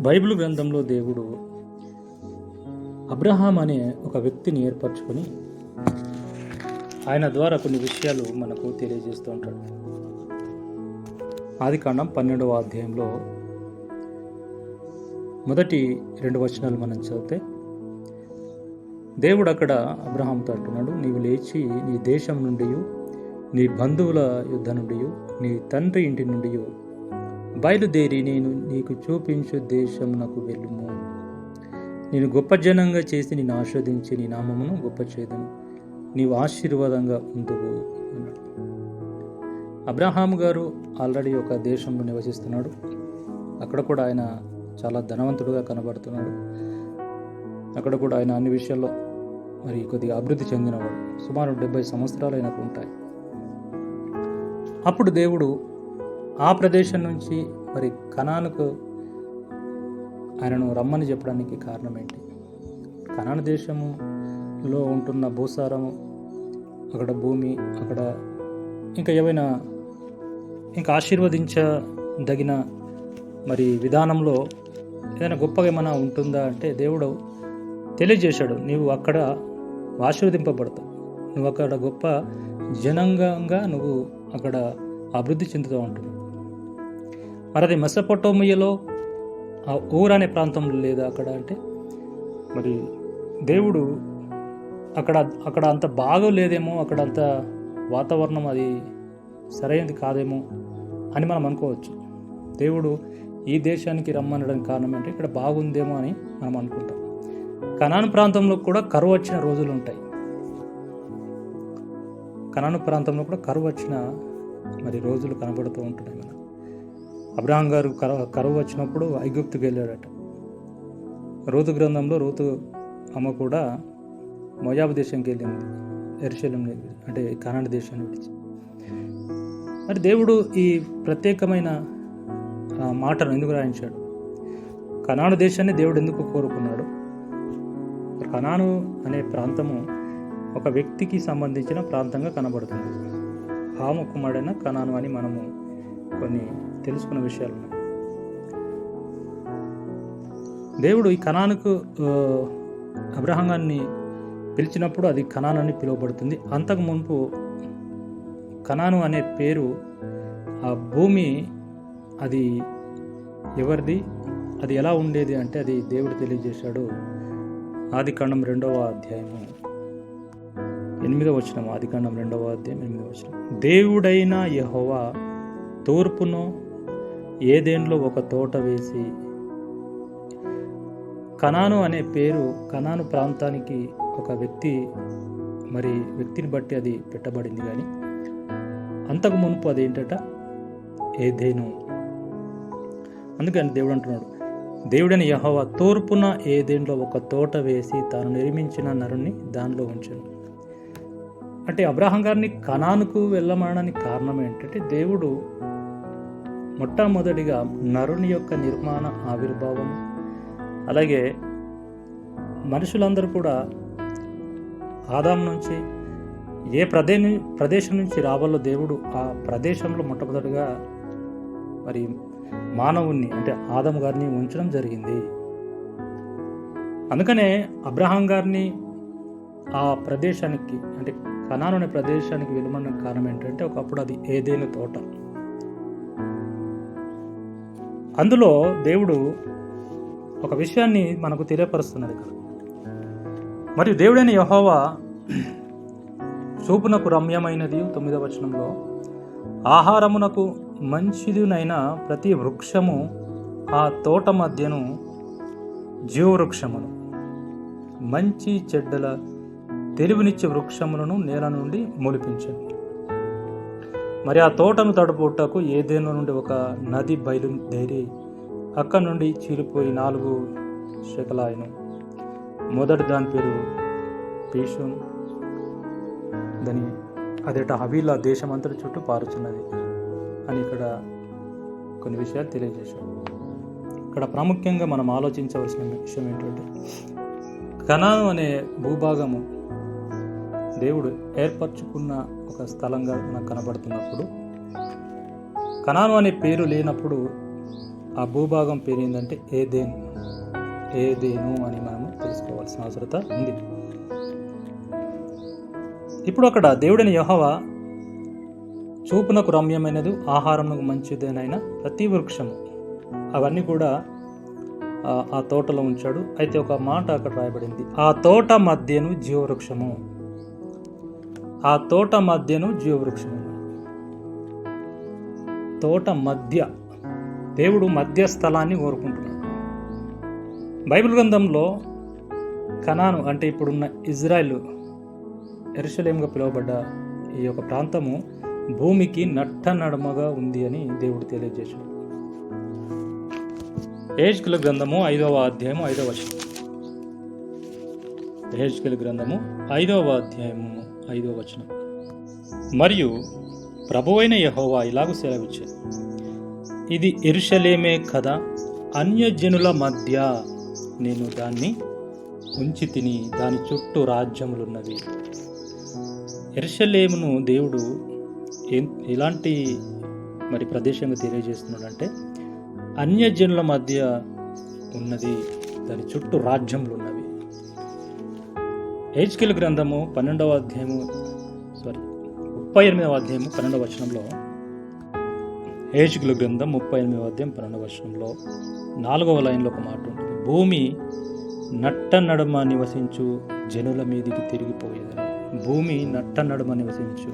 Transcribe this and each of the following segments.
Bible గ్రంథంలో దేవుడు Abraham అనే ఒక వ్యక్తిని ఏర్పరచుకొని ఆయన ద్వారా కొన్ని విషయాలు మనకు తెలియజేస్తూ ఉంటాడు. ఆదికాండం 12వ అధ్యాయంలో మొదటి 2 వచనాలు మనం చదివితే దేవుడు అక్కడ అబ్రహాంతో అంటున్నాడు, నీవు లేచి నీ దేశం నుండి, నీ బంధువుల యుద్ధ నుండి, నీ తండ్రి ఇంటి నుండి బయలుదేరి నేను నీకు చూపించు దేశమునకు వెళ్ళుము. నేను గొప్ప జనంగా చేసి నేను ఆస్వాదించి నీ నామమును గొప్ప చేదను, నీవు ఆశీర్వాదంగా ఉందువు అన్నాడు. అబ్రహాం గారు ఆల్రెడీ ఒక దేశంలో నివసిస్తున్నాడు. అక్కడ కూడా ఆయన చాలా ధనవంతుడుగా కనబడుతున్నాడు. అక్కడ కూడా ఆయన అన్ని విషయాల్లో మరి కొద్దిగా అభివృద్ధి చెందినవాడు. సుమారు 70 సంవత్సరాలు ఆయనకు ఉంటాయి. అప్పుడు దేవుడు ఆ ప్రదేశం నుంచి మరి కనానుకు ఆయనను రమ్మని చెప్పడానికి కారణం ఏంటి? కనాను దేశంలో ఉంటున్న భూసారము, అక్కడ భూమి, అక్కడ ఇంకా ఏవైనా ఇంకా ఆశీర్వదించదగిన మరి విధానంలో ఏదైనా గొప్పగా ఏమైనా ఉంటుందా అంటే దేవుడు తెలియజేశాడు, నీవు అక్కడ ఆశీర్వదింపబడతావు, నువ్వు అక్కడ గొప్ప జనాంగంగా నువ్వు అక్కడ అభివృద్ధి చెందుతూ ఉంటున్నావు. మరి అది మెసొపొటేమియాలో ఆ ఊరు అనే ప్రాంతంలో లేదా అక్కడ అంటే మరి దేవుడు అక్కడ అంత బాగోలేదేమో, అక్కడ అంత వాతావరణం అది సరైనది కాదేమో అని మనం అనుకోవచ్చు. దేవుడు ఈ దేశానికి రమ్మనడానికి కారణం అంటే ఇక్కడ బాగుందేమో అని మనం అనుకుంటాం. కనాను ప్రాంతంలో కూడా కరువు వచ్చిన రోజులు ఉంటాయి. కనాను ప్రాంతంలో కూడా కరువు వచ్చిన మరి రోజులు కనబడుతూ ఉంటున్నాయి. మనం అబ్రహాం గారు కరువు వచ్చినప్పుడు ఐగుప్తుకి వెళ్ళాడట. రూతు గ్రంథంలో రూతు అమ్మ కూడా మోయాబు దేశంకి వెళ్ళింది, యెరూషలేం అంటే కనాను దేశాన్ని విడిచి. మరి దేవుడు ఈ ప్రత్యేకమైన మాటను ఎందుకు రాయించాడు? కనాను దేశాన్ని దేవుడు ఎందుకు కోరుకున్నాడు? కనాను అనే ప్రాంతము ఒక వ్యక్తికి సంబంధించిన ప్రాంతంగా కనబడుతుంది. హాము కుమారుడైన కనాను అని మనము కొన్ని తెలుసుకున్న విషయాలు ఉన్నాయి. దేవుడు ఈ కనానుకు అబ్రహాం గారిని పిలిచినప్పుడు అది కనాను అని పిలువబడుతుంది. అంతకు మునుపు కనాను అనే పేరు, ఆ భూమి అది ఎవరిది, అది ఎలా ఉండేది అంటే అది దేవుడు తెలియజేశాడు. ఆదికాండం 2వ అధ్యాయము 8వ వచనం. ఆదికాండం 2వ అధ్యాయం 8వ వచనం. దేవుడైన యెహోవా తూర్పును ఏదెన్లో ఒక తోట వేసి, కనాను అనే పేరు కనాను ప్రాంతానికి ఒక వ్యక్తిని బట్టి అది పెట్టబడింది. కానీ అంతకు మునుపు అదేంటట ఏదెను. అందుకని దేవుడు అంటున్నాడు, దేవుడైన యెహోవా తూర్పున ఏదెన్లో ఒక తోట వేసి తాను నిర్మించిన నరుని దానిలో ఉంచెను. అంటే అబ్రహాం గారిని కనానుకు వెళ్ళమనడానికి కారణం ఏంటంటే దేవుడు మొట్టమొదటిగా నరుని యొక్క నిర్మాణ ఆవిర్భావం, అలాగే మనుషులందరూ కూడా ఆదాం నుంచి ఏ ప్రదేశం నుంచి రావాలో దేవుడు ఆ ప్రదేశంలో మొట్టమొదటిగా మరి మానవుణ్ణి అంటే ఆదాము గారిని ఉంచడం జరిగింది. అందుకనే అబ్రహాం గారిని ఆ ప్రదేశానికి అంటే కనాను అనే ప్రదేశానికి వెళ్ళమన్న కారణం ఏంటంటే ఒకప్పుడు అది ఏదెను తోట. అందులో దేవుడు ఒక విషయాన్ని మనకు తెలియపరుస్తున్నాడు ఇక్కడ. మరియు దేవుడైన యెహోవా చూపునకు రమ్యమైనది 9వ వచనంలో, ఆహారమునకు మంచిదినైన ప్రతి వృక్షము ఆ తోట మధ్యను జీవవృక్షమును, మంచి చెడ్డల తెలివినిచ్చే వృక్షములను నేల నుండి మొలిపించండి. మరి ఆ తోటను తడుపుటకు ఏదెను నుండి ఒక నది బయలుదేరి అక్కడి నుండి చీలిపోయి 4 శకలాయను. మొదటి దాని పేరు పీషోను, దాని అదేట హవీలా దేశమంతటి చుట్టూ పారుచున్నది అని ఇక్కడ కొన్ని విషయాలు తెలియజేశాడు. ఇక్కడ ప్రాముఖ్యంగా మనం ఆలోచించవలసిన విషయం ఏంటంటే కనాను అనే భూభాగము దేవుడు ఏర్పరచుకున్న ఒక స్థలంగా మనకు కనబడుతున్నప్పుడు, కనాను అనే పేరు లేనప్పుడు ఆ భూభాగం పేరు ఏంటంటే ఏదేను అని మనము తెలుసుకోవాల్సిన అవసరత ఉంది. ఇప్పుడు అక్కడ దేవుడైన యెహోవా చూపునకు రమ్యమైనది, ఆహారమునకు మంచిదేనైన ప్రతి వృక్షము అవన్నీ కూడా ఆ తోటలో ఉంచాడు. అయితే ఒక మాట అక్కడ రాయబడింది, ఆ తోట మధ్యను జీవవృక్షము. ఆ తోట మధ్యను జీవవృక్షము. తోట మధ్య దేవుడు మధ్య స్థలాన్ని కోరుకుంటున్నాడు. బైబిల్ గ్రంథంలో కనాను అంటే ఇప్పుడున్న ఇజ్రాయెల్, యెరూషలేముగా పిలువబడ్డ ఈ యొక్క ప్రాంతము భూమికి నట్ట నడుమగా ఉంది అని దేవుడు తెలియజేశాడు. యెహెజ్కేలు గ్రంథము 5వ అధ్యాయము 5వ వచనం. యెహెజ్కేలు గ్రంథము 5వ అధ్యాయము 5వ వచనం. మరియు ప్రభువైన యెహోవా ఇలాగు సెలవిచ్చాడు, ఇది యెరూషలేమే కదా, అన్యజనుల మధ్య నేను దాన్ని ఉంచి తిని, దాని చుట్టూ రాజ్యములున్నవి. యెరూషలేమును దేవుడు ఎలాంటి మరి ప్రదేశంగా తెలియజేస్తున్నాడంటే అన్యజనుల మధ్య ఉన్నది, దాని చుట్టూ రాజ్యములు ఉన్నవి. యెహెజ్కేలు గ్రంథము 38వ అధ్యాయము 12వ వచనంలో, యెహెజ్కేలు గ్రంథం 38వ అధ్యాయం 12వ వచనంలో 4వ లైన్లో ఒక మాట ఉంటుంది, భూమి నట్ట నడుమ నివసించు జనుల మీదికి తిరిగిపోయేదని. భూమి నట్ట నడుమ నివసించు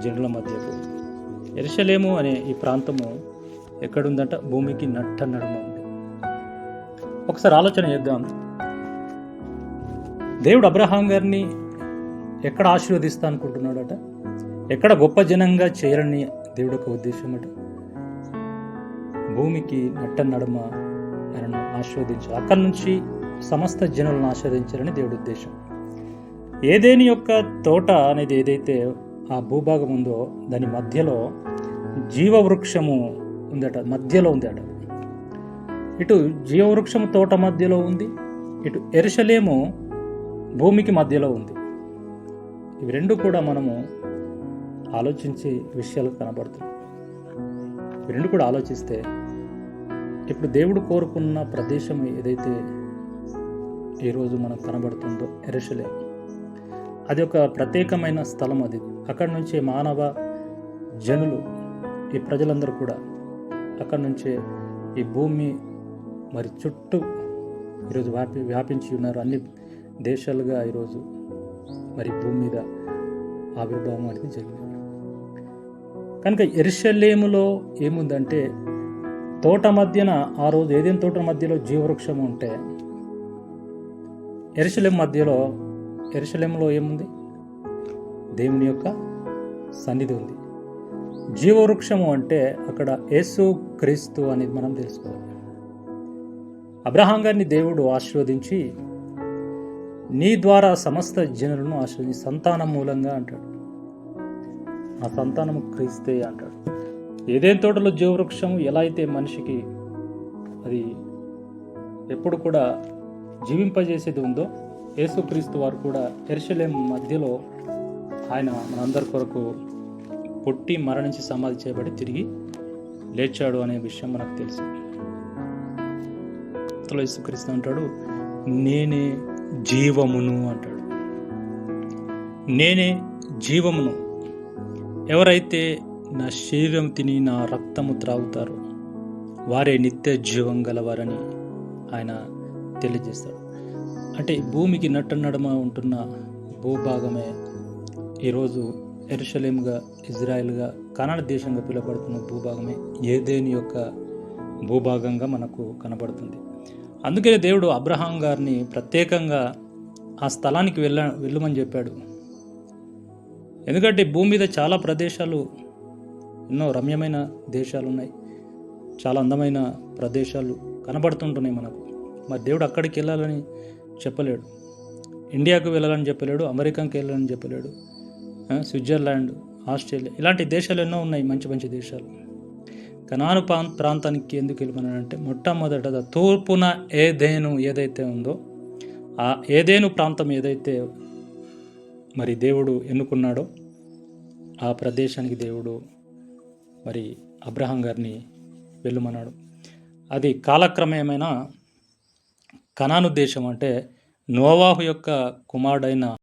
జనుల మధ్యకు. యెరూషలేము అనే ఈ ప్రాంతము ఎక్కడుందంట? భూమికి నట్ట నడుమ ఉంది. ఒకసారి ఆలోచన చేద్దాం. దేవుడు అబ్రహాం గారిని ఎక్కడ ఆశీర్వదిస్తా అనుకుంటున్నాడట? ఎక్కడ గొప్ప జనంగా చేయాలని దేవుడు ఒక ఉద్దేశం అట. భూమికి నట్ట నడుమ ఆయనను ఆశీర్వదించాలి, అక్కడి నుంచి సమస్త జనులను ఆశీర్వదించాలని దేవుడి ఉద్దేశం. ఏదేని యొక్క తోట అనేది ఏదైతే ఆ భూభాగం ఉందో దాని మధ్యలో జీవవృక్షము ఉందట, మధ్యలో ఉంది అట. ఇటు జీవవృక్షము తోట మధ్యలో ఉంది, ఇటు యెరూషలేము భూమికి మధ్యలో ఉంది. ఇవి రెండు కూడా మనము ఆలోచించే విషయాలు కనబడుతుంది. ఇవి రెండు కూడా ఆలోచిస్తే ఇప్పుడు దేవుడు కోరుకున్న ప్రదేశం ఏదైతే ఈరోజు మనకు కనబడుతుందో యెరూషలేము, అది ఒక ప్రత్యేకమైన స్థలం. అది అక్కడి నుంచే మానవ జనులు, ఈ ప్రజలందరూ కూడా అక్కడి నుంచే ఈ భూమి మరి చుట్టూ ఈరోజు వ్యాపించి ఉన్నారు. అన్ని దేశాలుగా ఈరోజు మరి భూమి మీద ఆవిర్భావం అనేది జరిగింది. కనుక యెరూషలేములో ఏముందంటే తోట మధ్యన, ఆ రోజు ఏదైనా తోట మధ్యలో జీవవృక్షం ఉంటే యెరూషలేములో ఏముంది? దేవుని యొక్క సన్నిధి ఉంది. జీవవృక్షము అంటే అక్కడ యేసు క్రీస్తు అనేది మనం తెలుసుకోవాలి. అబ్రహాం గారిని దేవుడు ఆశీర్వదించి నీ ద్వారా సమస్త జనులను ఆశీర్వదించి సంతానం మూలంగా అంటాడు. ఆ సంతానము క్రీస్తే అంటాడు. ఏదైనా తోటలో జీవవృక్షము ఎలా అయితే మనిషికి అది ఎప్పుడు కూడా జీవింపజేసేది ఉందో, యేసుక్రీస్తు వారు కూడా యెరూషలేము మధ్యలో ఆయన మనందరి కొరకు పుట్టి మరణించి సమాధి చేయబడి తిరిగి లేచాడు అనే విషయం మనకు తెలుసు. యేసుక్రీస్తు అంటాడు, నేనే జీవమును అంటాడు. నేనే జీవమును. ఎవరైతే నా శరీరం తిని నా రక్తము త్రాగుతారో వారే నిత్య జీవం గలవారని ఆయన తెలియజేస్తాడు. అంటే భూమికి నట్ట నడుమ ఉంటున్న భూభాగమే ఈరోజు యెరూషలేముగా, ఇజ్రాయెల్గా, కనాను దేశంగా పిలువబడుతున్న భూభాగమే ఏదేని యొక్క భూభాగంగా మనకు కనబడుతుంది. అందుకే దేవుడు అబ్రహాం గారిని ప్రత్యేకంగా ఆ స్థలానికి వెళ్ళమని చెప్పాడు. ఎందుకంటే భూమి మీద చాలా ప్రదేశాలు, ఎన్నో రమ్యమైన దేశాలు ఉన్నాయి, చాలా అందమైన ప్రదేశాలు కనబడుతుంటున్నాయి మనకు. మరి దేవుడు అక్కడికి వెళ్ళాలని చెప్పలేడు, ఇండియాకు వెళ్ళాలని చెప్పలేడు, అమెరికాకి వెళ్ళాలని చెప్పలేడు, స్విట్జర్లాండ్, ఆస్ట్రేలియా ఇలాంటి దేశాలు ఎన్నో ఉన్నాయి, మంచి మంచి దేశాలు. కనాను ప్రాంతానికి ఎందుకు వెళ్ళమన్నాడంటే మొట్టమొదట తూర్పున ఏదేను ఏదైతే ఉందో ఆ ఏదేను ప్రాంతం ఏదైతే మరి దేవుడు ఎన్నుకున్నాడో ఆ ప్రదేశానికి దేవుడు మరి అబ్రహాం గారిని వెళ్ళమన్నాడు. అది కాలక్రమేమైనా కనాను దేశం అంటే నోవాహు యొక్క కుమారుడైన